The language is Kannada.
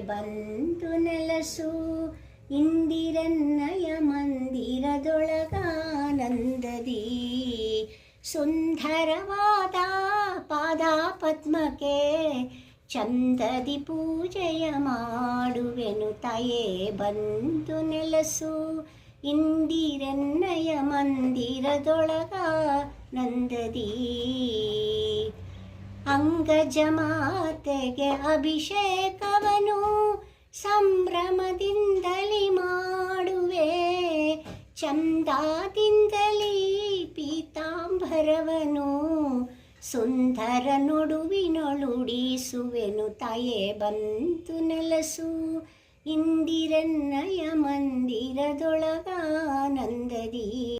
ಬಂತು ನೆಲಸು. ಇಂದಿರನ್ನಯ ಮಂದಿರದೊಳಗಾನಂದದಿ ಸುಂದರವಾದ ಪಾದ ಪದ್ಮಕ್ಕೆ ಚಂದದಿ ಪೂಜೆಯ ಮಾಡುವೆನು. ತಾಯೇ ಬಂತು ನೆಲಸು ಇಂದಿರನ್ನಯ ಮಂದಿರದೊಳಗಾನಂದದಿ. ಅಂಗಜಮಾತೆಗೆ ಅಭಿಷೇಕವನು ಸಂಭ್ರಮದಿಂದಲೇ ಮಾಡುವೆ. ಚಂದಾದಿಂದಲೇ ಪೀತಾಂಬರವನು ಸುಂದರ ನುಡುವಿನೊಳುಡಿಸುವೆನು. ತಾಯೇ ಬಂತು ನೆಲಸು ಇಂದಿರನ್ನಯ ಮಂದಿರದೊಳಗಾನಂದದಿ.